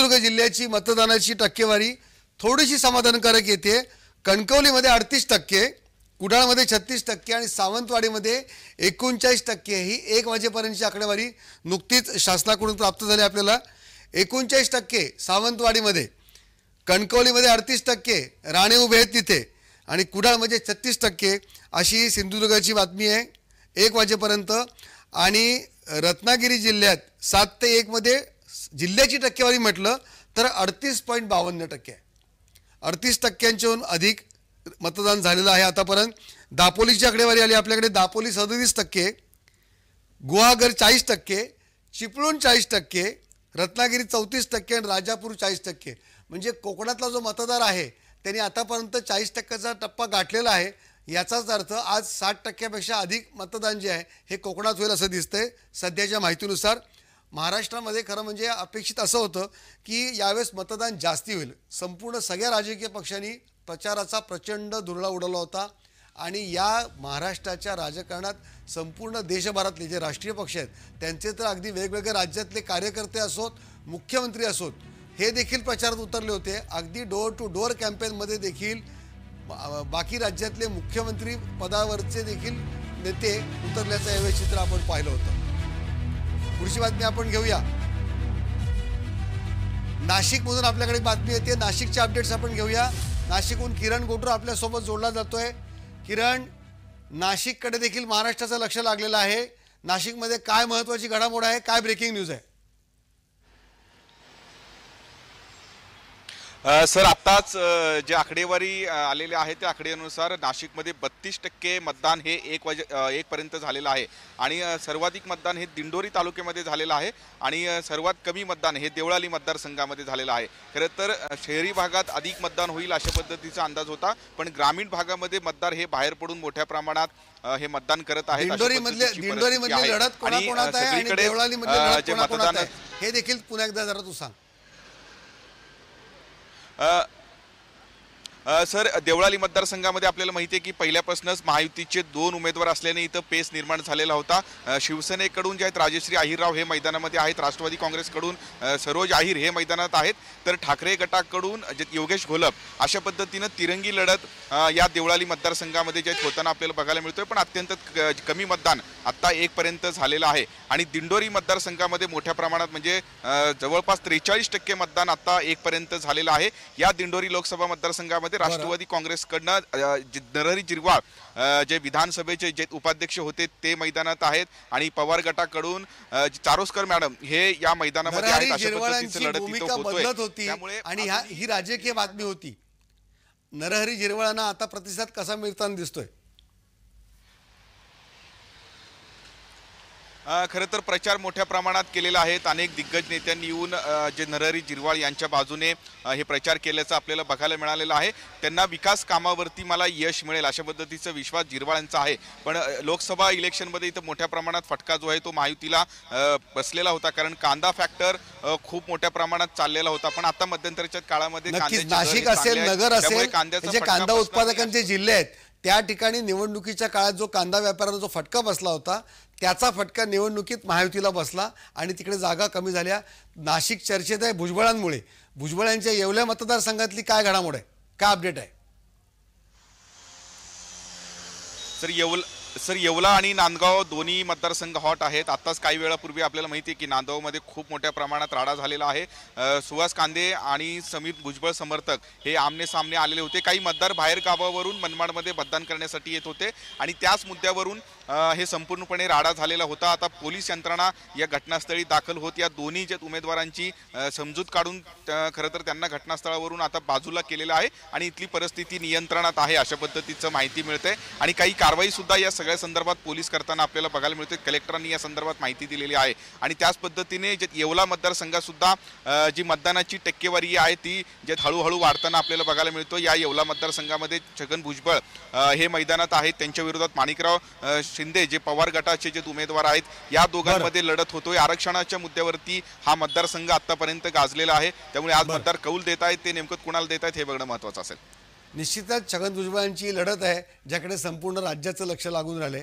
सिंधुदुर्ग जिल्ह्याची मतदानाची टक्केवारी थोडीशी समाधानकारक येते। कणकवलीमध्ये 38%, कुडाळमध्ये 36% आणि सावंतवाडीमध्ये 39% ही 1 वाजेपर्यंतची आकडेवारी नुकतीच शासनाकडून प्राप्त झाली आपल्याला। 39% सावंतवाडीमध्ये, कणकवलीमध्ये 38%, राणे उभे आहेत तिथे आणि कुडाळमध्ये 36% अशी सिंधुदुर्गाची बातमी आहे 1 वाजेपर्यंत। आणि रत्नागिरी जिल्ह्यात 7 ते 1 मध्ये जिल्ह्याची टक्केवारी म्हटलं तर 38.52% आहे। 38%च्याहून अधिक मतदान झालेलं आहे आतापर्यंत। दापोलीची आकडेवारी आली आपल्याकडे, दापोली 37%, गुहागर 40%, चिपळूण 40%, रत्नागिरी 34% आणि राजापूर 40%। म्हणजे कोकणातला जो मतदार आहे त्यांनी आतापर्यंत 40%चा टप्पा गाठलेला आहे। याचाच अर्थ आज 60%पेक्षा अधिक मतदान जे आहे हे कोकणात होईल असं दिसतंय सध्याच्या माहितीनुसार। महाराष्ट्रामध्ये खरं म्हणजे अपेक्षित असं होतं की यावेळेस मतदान जास्ती होईल। संपूर्ण सगळ्या राजकीय पक्षांनी प्रचाराचा प्रचंड धुरळा उडवला होता आणि या महाराष्ट्राच्या राजकारणात संपूर्ण देशभरातले जे राष्ट्रीय पक्ष आहेत त्यांचे तर अगदी वेगवेगळ्या राज्यातले कार्यकर्ते असोत, मुख्यमंत्री असोत, हे देखील प्रचारात उतरले होते। अगदी डोअर टू डोअर कॅम्पेनमध्ये देखील बाकी राज्यातले मुख्यमंत्री पदावरचे देखील नेते उतरल्याचं यावेळी चित्र आपण पाहिलं होतं। पुढची बातमी आपण घेऊया। नाशिकमधून आपल्याकडे बातमी येते, नाशिकचे अपडेट्स आपण घेऊया। नाशिकहून किरण गोटूर आपल्यासोबत जोडला जातोय। किरण, नाशिककडे देखील महाराष्ट्राचं लक्ष लागलेलं आहे। नाशिकमध्ये काय महत्त्वाची घडामोड आहे, काय ब्रेकिंग न्यूज आहे? सर, आत्ताच जे आकडेवारी आलेली आहे त्या आकडेनुसार नाशिकमध्ये 32% मतदान हे 1 पर्यंत झालेलं आहे आणि सर्वाधिक मतदान हे दिंडोरी तालुक्यामध्ये झालेलं आहे आणि सर्वात कमी मतदान हे देवळाली मतदारसंघामध्ये झालेलं आहे। खरं तर शहरी भागात अधिक मतदान होईल अशा पद्धतीचा अंदाज होता, पण ग्रामीण भागामध्ये मतदार हे बाहेर पडून मोठ्या प्रमाणात हे मतदान करत आहेत। दिंडोरीमधली लढत कोणाकोणात आहे आणि देवळालीमधली लढत कोणाकोणात आहे हे देखील पुन्हा एकदा जरा तू सांग। सर, देवळाली मतदारसंघामध्ये आपल्याला माहिती आहे की पहिल्यापासूनच महायुतीचे 2 उमेदवार असल्याने इथं पेस निर्माण झालेला होता। शिवसेनेकडून जे आहेत राजश्री अहिरराव हे मैदानामध्ये आहेत, राष्ट्रवादी काँग्रेसकडून सरोज अहिर हे मैदानात आहेत, तर ठाकरे गटाकडून जे योगेश घोलप अशा पद्धतीनं तिरंगी लढत या देवळाली मतदारसंघामध्ये जे होताना आपल्याला बघायला मिळतोय। पण अत्यंत कमी मतदान आत्ता 1 पर्यंत झालेलं आहे आणि दिंडोरी मतदारसंघामध्ये मोठ्या प्रमाणात म्हणजे जवळपास 43% मतदान आत्ता 1 पर्यंत झालेलं आहे। या दिंडोरी लोकसभा मतदारसंघामध्ये राष्ट्रवादी काँग्रेसकडनं नरहरी झिरवाळ जे विधानसभेचे जे उपाध्यक्ष होते ते मैदानात आहेत आणि पवार गटाकडून चारोस्कर मॅडम हे या मैदानामध्ये आहेत। अशा पद्धतीचं लढत इथं होतोय त्यामुळे आणि ही राजकीय बातमी होती। नरहरी झिरवाळांना आता प्रतिसाद कसा मिळताना दिसतोय? खरं तर प्रचार मोठ्या प्रमाणात केलेला आहे। अनेक दिग्गज नेत्यांनी येऊन जे नरहरी झिरवाळ यांच्या बाजूने हे प्रचार केल्याचं आपल्याला बघायला मिळालेलं आहे। त्यांना विकास कामावरती मला यश मिळेल अशा पद्धतीचा विश्वास झिरवाळ यांचा आहे। पण लोकसभा इलेक्शनमध्ये इथं मोठ्या प्रमाणात फटका जो आहे तो महायुतीला बसलेला होता, कारण कांदा फॅक्टर खूप मोठ्या प्रमाणात चाललेला होता। पण आता मध्यंतरीच्या काळामध्ये नाशिक असेल, नगर असेल, जे कांदा उत्पादकांचे जिल्हे आहेत त्या ठिकाणी निवडणुकीच्या काळात जो कांदा व्यापाऱ्यांना जो फटका बसला होता त्याचा फटका निवडणुकीत महायुतीला बसला आणि तिकडे जागा कमी झाल्या। नाशिक चर्चेत आहे भुजबळांमुळे। भुजबळांच्या येवला मतदारसंघातली काय घडामोड आहे, काय अपडेट आहे? सर, येवला आणि नांदगाव दोन्ही मतदारसंघ हॉट आहेत। आताच काही वेळापूर्वी आपल्याला माहिती आहे की नांदगावमध्ये खूप मोठ्या प्रमाणात राडा झालेला आहे। सुहास कांदे आणि समीर भुजबळ समर्थक हे आमने सामने आलेले होते। काही मतदार बाहेर गावावरून मनमाडमध्ये मतदान करण्यासाठी येत होते आणि त्याच मुद्द्यावरून हे संपूर्णपणे राडा झालेला होता। आता पोलीस यंत्रणा या घटनास्थळी दाखल होत या दोन्ही जे उमेदवारांची समजूत काढून खरं तर त्यांना घटनास्थळावरून आता बाजूला केलेलं आहे आणि इथली परिस्थिती नियंत्रणात आहे अशा पद्धतीचं माहिती मिळते आणि काही कारवाई सुद्धा या सगळ्या संदर्भात पोलीस करताना आपल्याला बघायला मिळते। कलेक्टरांनी या संदर्भात माहिती दिलेली आहे आणि त्याच पद्धतीने जे येवला मतदारसंघात सुद्धा जी मतदानाची टक्केवारी आहे ती जे हळूहळू वाढताना आपल्याला बघायला मिळतो। या येवला मतदारसंघामध्ये छगन भुजबळ हे मैदानात आहेत, त्यांच्या विरोधात माणिकराव शिंदे जे पवार गटाचे जे उमेदवार आहेत या दोघांमध्ये लढत होतोय। आरक्षणाच्या मुद्द्यावरती हा मतदारसंघ आतापर्यंत गाजलेला आहे, त्यामुळे आज मतदार कौल देत आहेत ते नेमकं कुणाला देत आहेत हे बघणं महत्त्वाचं असेल। निश्चितच छगन भुजबळांची लढत आहे ज्याकडे संपूर्ण राज्याचं लक्ष लागून राहिले।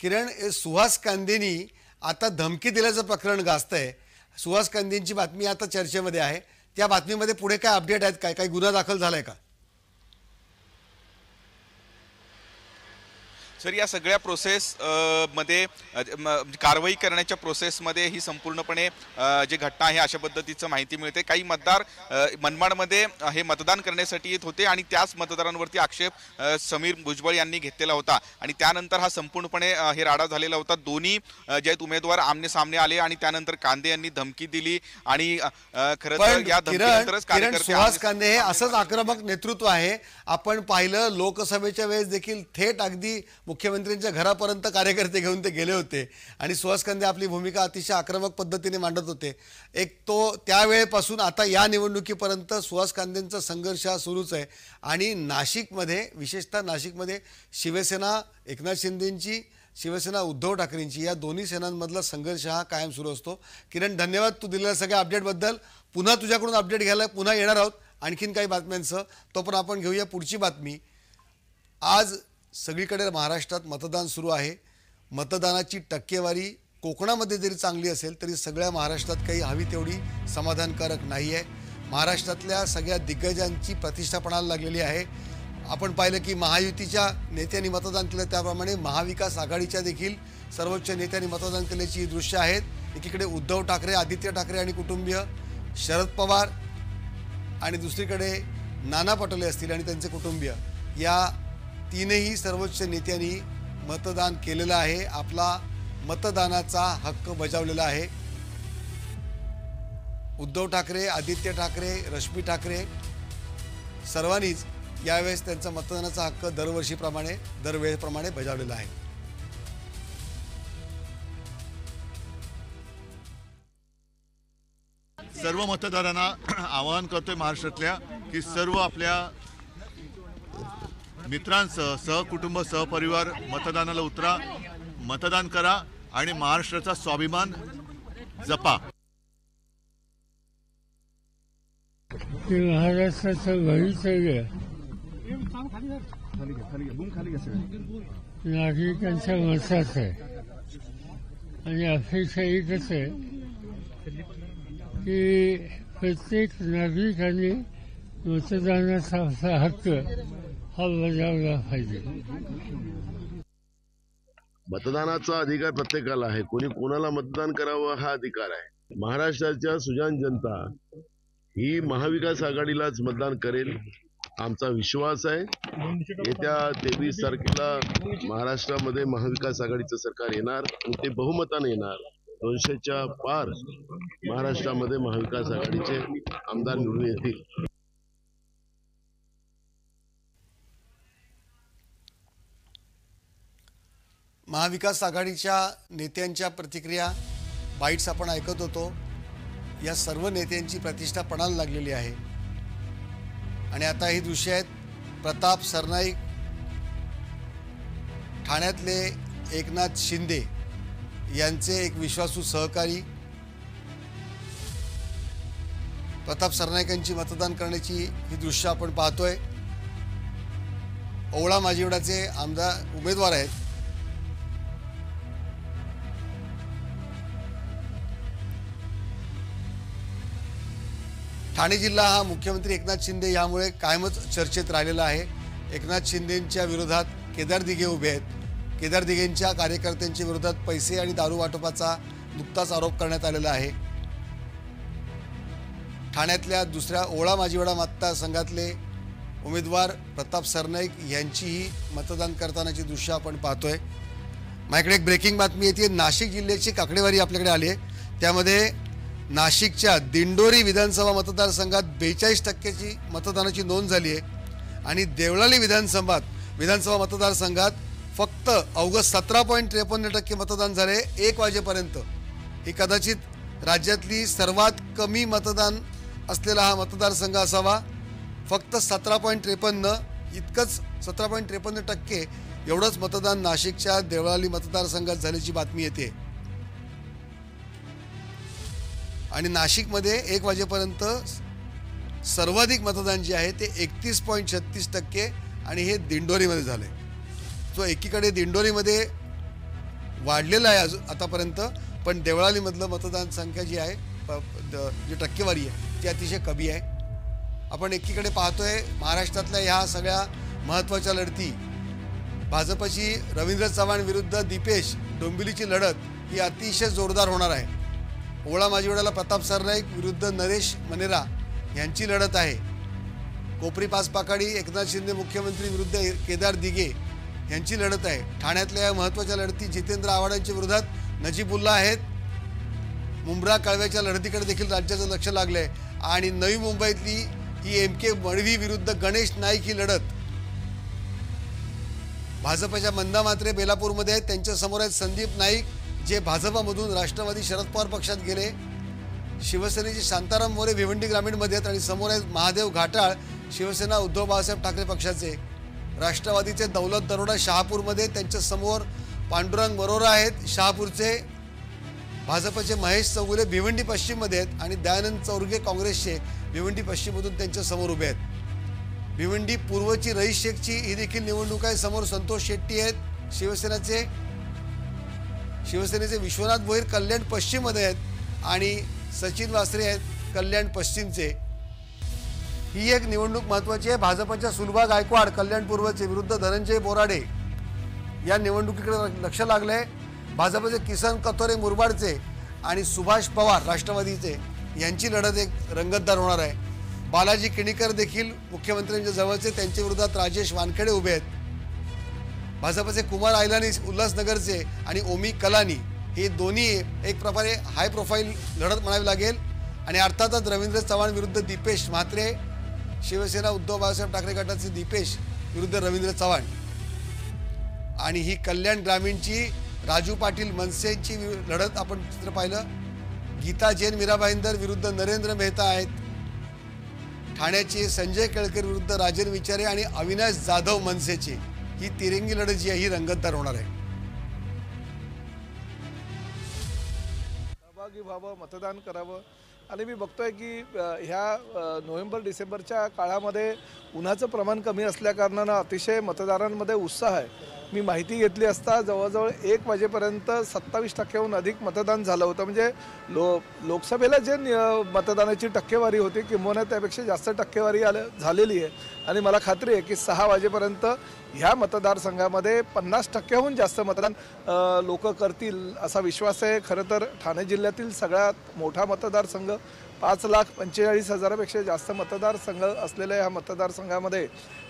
किरण, सुहास कांदेंनी आता धमकी दिल्याचं प्रकरण गाजतंय। सुहास कांदेंची बातमी आता चर्चेमध्ये आहे। त्या बातमीमध्ये पुढे काय अपडेट आहेत, काय काही गुन्हा दाखल झालाय का? सर या सगळ्या प्रोसेस मध्ये कारवाई करण्याच्या प्रोसेसमध्ये ही संपूर्णपणे जे घटना आहे अशा पद्धतीचं माहिती मिळते. काही मतदार मनमाडमध्ये हे मतदान करण्यासाठी येत होते आणि त्याच मतदारांवरती आक्षेप समीर भुजबळ यांनी घेतलेला होता आणि त्यानंतर हा संपूर्णपणे हे राडा झालेला होता. दोन्ही जे आहेत उमेदवार आमने सामने आले आणि त्यानंतर कांदे यांनी धमकी दिली आणि खरं तर या धमकीनंतरच कार्यकर्ते सुहास कांदे हे असंच आक्रमक नेतृत्व आहे. आपण पाहिलं लोकसभेच्या वेळेस देखील थेट अगदी मुख्यमंत्र्यांच्या घरापर्यंत कार्यकर्ते घेऊन ते गेले होते आणि सुहास कांदे आपली भूमिका अतिशय आक्रमक पद्धतीने मांडत होते. एक तो त्यावेळेपासून आता या निवडणुकीपर्यंत सुहास कांदेंचा संघर्ष हा सुरूच आहे. आणि नाशिकमध्ये विशेषतः नाशिकमध्ये शिवसेना एकनाथ शिंदेंची, शिवसेना उद्धव ठाकरेंची या दोन्ही सेनांमधला संघर्ष हा कायम सुरू असतो. किरण, धन्यवाद तू दिलेल्या सगळ्या अपडेटबद्दल. पुन्हा तुझ्याकडून अपडेट घ्यायला पुन्हा येणार आहोत आणखीन काही बातम्यांसह. तो पण आपण घेऊया पुढची बातमी. आज सगळीकडे महाराष्ट्रात मतदान सुरू आहे. मतदानाची टक्केवारी कोकणामध्ये जरी चांगली असेल तरी सगळ्या महाराष्ट्रात काही हवी तेवढी समाधानकारक नाही आहे. महाराष्ट्रातल्या सगळ्या दिग्गजांची प्रतिष्ठा पणाला लागलेली आहे. आपण पाहिलं की महायुतीच्या नेत्यांनी मतदान केलं, त्याप्रमाणे महाविकास आघाडीच्या देखील सर्वोच्च नेत्यांनी मतदान केल्याची दृश्य आहेत. एकीकडे उद्धव ठाकरे, आदित्य ठाकरे आणि कुटुंबीय, शरद पवार आणि दुसरीकडे नाना पटोले असतील आणि त्यांचे कुटुंबीय, या तीनही सर्वोच्च नेत्यांनी मतदान केलेलं आहे. आपला मतदानाचा हक्क बजावलेला आहे. उद्धव ठाकरे, आदित्य ठाकरे, रश्मी ठाकरे सर्वांनीच यावेळेस त्यांचा मतदानाचा हक्क दरवेळेप्रमाणे बजावलेला आहे. सर्व मतदारांना आवाहन करतोय महाराष्ट्रातल्या की सर्व आपल्या मित्रांसह, सहकुटुंब, सहपरिवार मतदानाला उतरा, मतदान करा आणि महाराष्ट्राचा स्वाभिमान जपा. महाराष्ट्राचं भवितव्य नागरिकांच्या मतात आहे आणि अपेक्षा एकच आहे की प्रत्येक नागरिकांनी मतदानाचा हक्क हा बजावला पाहिजे. मतदानाचा अधिकार प्रत्येकाला आहे. कोणी कोणाला मतदान करावं हा अधिकार आहे. महाराष्ट्राच्या सुजाण जनता ही महाविकास आघाडीलाच मतदान करेल आमचा विश्वास आहे. येत्या 23 तारखेला महाराष्ट्रामध्ये महाविकास आघाडीचं सरकार येणार आणि ते बहुमताने येणार. 200च्या पार महाराष्ट्रामध्ये महाविकास आघाडीचे आमदार निवडून येतील. महाविकास आघाडीच्या नेत्यांच्या प्रतिक्रिया बाईट्स आपण ऐकत होतो. या सर्व नेत्यांची प्रतिष्ठा पणाला लागलेली आहे आणि आता ही दृश्य आहेत. प्रताप सरनाईक, ठाण्यातले एकनाथ शिंदे यांचे एक विश्वासू सहकारी. प्रताप सरनाईकांची मतदान करण्याची ही दृश्य आपण पाहतोय. ओवळा माजिवडाचे आमदार उमेदवार आहेत. ठाणे जिल्हा हा मुख्यमंत्री एकनाथ शिंदे यामुळे कायमच चर्चेत राहिलेला आहे. एकनाथ शिंदेंच्या विरोधात केदार दिघे उभे आहेत. केदार दिघेंच्या कार्यकर्त्यांच्या विरोधात पैसे आणि दारू वाटपाचा नुकताच आरोप करण्यात आलेला आहे. ठाण्यातल्या दुसऱ्या ओळा माजिवडा मतदारसंघातले उमेदवार प्रताप सरनाईक यांचीही मतदान करतानाची दृश्य आपण पाहतोय. माझ्याकडे एक ब्रेकिंग बातमी येते. नाशिक जिल्ह्याची आकडेवारी आपल्याकडे आली आहे. त्यामध्ये नाशिकच्या दिंडोरी विधानसभा मतदारसंघात 42% मतदानाची नोंद झाली आहे आणि देवळाली विधानसभा मतदारसंघात फक्त अवघं 17.53% मतदान झाले 1 वाजेपर्यंत. ही कदाचित राज्यातली सर्वात कमी मतदान असलेला हा मतदारसंघ असावा. फक्त 17.53 इतकंच, 17.53% एवढंच मतदान नाशिकच्या देवळाली मतदारसंघात झाल्याची बातमी येते. आणि नाशिकमध्ये 1 वाजेपर्यंत सर्वाधिक मतदान जे आहे ते 31.36% आणि हे दिंडोरीमध्ये झाले. जो एकीकडे दिंडोरीमध्ये वाढलेला आहे आतापर्यंत, पण देवळालीमधलं मतदान संख्या जी आहे, जी टक्केवारी आहे ती अतिशय कमी आहे. आपण एकीकडे पाहतोय महाराष्ट्रातल्या ह्या सगळ्या महत्त्वाच्या लढती, भाजपची रवींद्र चव्हाण विरुद्ध दीपेश डोंबिवलीची लढत ही अतिशय जोरदार होणार आहे. ओळा माजिवड्याला प्रताप सरनाईक विरुद्ध नरेश मनेरा यांची लढत आहे. कोपरी पाचपाकाडी एकनाथ शिंदे मुख्यमंत्री विरुद्ध केदार दिघे यांची लढत आहे. ठाण्यातल्या या महत्त्वाच्या लढती जितेंद्र आव्हाडांच्या विरोधात नजीबुल्ला आहेत. मुंब्रा कळव्याच्या लढतीकडे देखील राज्याचं लक्ष लागलंय. आणि नवी मुंबईतली ही MK मळवी विरुद्ध गणेश नाईक ही लढत. भाजपच्या मंदा मात्रे बेलापूरमध्ये आहेत. त्यांच्या समोर आहेत संदीप नाईक, जे भाजपमधून राष्ट्रवादी शरद पवार पक्षात गेले. शिवसेनेचे शांताराम मोरे भिवंडी ग्रामीणमध्ये आहेत. आणि समोर आहेत महादेव घाटाळ, शिवसेना उद्धव बाळासाहेब ठाकरे पक्षाचे. राष्ट्रवादीचे दौलत दरोडा शहापूरमध्ये, त्यांच्या समोर पांडुरंग बरोरा आहेत शहापूरचे. भाजपचे महेश चौगुले भिवंडी पश्चिममध्ये आहेत. आणि दयानंद चौरगे काँग्रेसचे भिवंडी पश्चिममधून त्यांच्या समोर उभे आहेत. भिवंडी पूर्वची रईस शेखची ही देखील निवडणूक आहे. समोर संतोष शेट्टी आहेत शिवसेनेचे विश्वनाथ भोईर कल्याण पश्चिममध्ये आहेत. आणि सचिन वासरे आहेत कल्याण पश्चिमचे. ही एक निवडणूक महत्त्वाची आहे. भाजपच्या सुलभा गायकवाड कल्याण पूर्वचे विरुद्ध धनंजय बोराडे या निवडणुकीकडे लक्ष लागलंय. भाजपचे किसन कथोरे मुरबाडचे आणि सुभाष पवार राष्ट्रवादीचे यांची लढत एक रंगतदार होणार आहे. बालाजी किणीकर देखील मुख्यमंत्र्यांच्या जवळचे, त्यांच्या विरोधात राजेश वानखेडे उभे आहेत. भाजपचे कुमार आयलानी उल्हासनगरचे आणि ओमी कलानी हे दोन्ही एक प्रकारे हाय प्रोफाईल लढत म्हणावी लागेल. आणि अर्थातच रवींद्र चव्हाण विरुद्ध दीपेश म्हात्रे, शिवसेना उद्धव बाळासाहेब ठाकरे गटाचे दीपेश विरुद्ध रवींद्र चव्हाण. आणि ही कल्याण ग्रामीणची राजू पाटील मनसेची लढत आपण चित्र पाहिलं. गीता जैन मीरा भाईंदर विरुद्ध नरेंद्र मेहता आहेत. ठाण्याचे संजय केळकर विरुद्ध राजन विचारे आणि अविनाश जाधव मनसेची ही तिरंगी लढत जी आहे ही रंगतदार होणार आहे. सहभागी व्हावं, मतदान करावं. आणि मी बघतोय की ह्या नोव्हेंबर डिसेंबरच्या काळामध्ये उन्हाचं प्रमाण कमी असल्याकारणानं अतिशय मतदारांमध्ये उत्साह आहे. मी माहिती घेतली असता जवळजवळ 1 वाजेपर्यंत 27% अधिक मतदान झालं होतं. म्हणजे लोकसभेला जे मतदानाची टक्केवारी होती किंबहुना त्यापेक्षा जास्त टक्केवारी झालेली आहे. आणि मला खात्री आहे की 6 वाजेपर्यंत ह्या मतदारसंघामध्ये 50%हून जास्त मतदान लोक करतील असा विश्वास आहे. खरं तर ठाणे जिल्ह्यातील सगळ्यात मोठा मतदारसंघ, 5,45,000पेक्षा जास्त मतदारसंघ असलेल्या ह्या मतदारसंघामध्ये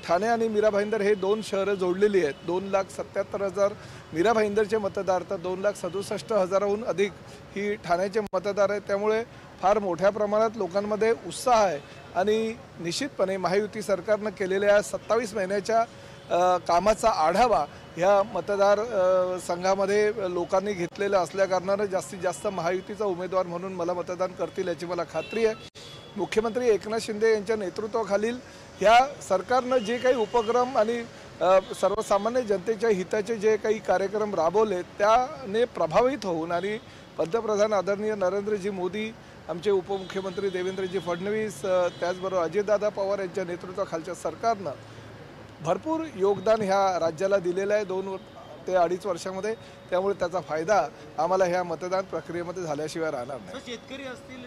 ठाणे आणि मीरा भाईंदर हे 2 शहरं जोडलेली आहेत. 2,77,000 मीरा भाईंदरचे मतदार तर 2,67,000हून अधिक ही ठाण्याचे मतदार आहेत. त्यामुळे फार मोठ्या प्रमाणात लोकांमध्ये उत्साह आहे. आणि निश्चितपणे महायुती सरकारनं केलेल्या 27 महिन्याच्या कामाचा आढावा ह्या मतदार संघामध्ये लोकांनी घेतलेला असल्याकारणानं जास्तीत जास्त महायुतीचा उमेदवार म्हणून मला मतदान करतील याची मला खात्री आहे. मुख्यमंत्री एकनाथ शिंदे यांच्या नेतृत्वाखालील ह्या सरकारनं जे काही उपक्रम आणि सर्वसामान्य जनतेच्या हिताचे जे काही कार्यक्रम राबवले त्याने प्रभावित होऊन आणि पंतप्रधान आदरणीय नरेंद्रजी मोदी, आमचे उपमुख्यमंत्री देवेंद्रजी फडणवीस, त्याचबरोबर अजितदादा पवार यांच्या नेतृत्वाखालच्या सरकारनं भरपूर योगदान ह्या राज्याला दिलेलं आहे 2 ते 2.5 वर्षामध्ये. त्यामुळे त्याचा फायदा आम्हाला ह्या मतदान प्रक्रियेमध्ये झाल्याशिवाय राहणार नाही. शेतकरी असतील,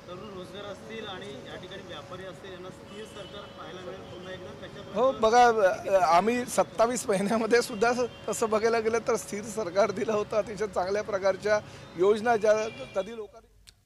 तरुण रोजगार असतील आणि या ठिकाणी व्यापारी असतील, यांना स्थिर सरकार पाहायला मिळेल पुन्हा एकदा. हो, बघा आम्ही 27 महिन्यामध्ये सुद्धा तसं बघायला गेलं तर स्थिर सरकार दिलं होतं. अतिशय चांगल्या प्रकारच्या योजना ज्या कधी लोकांनी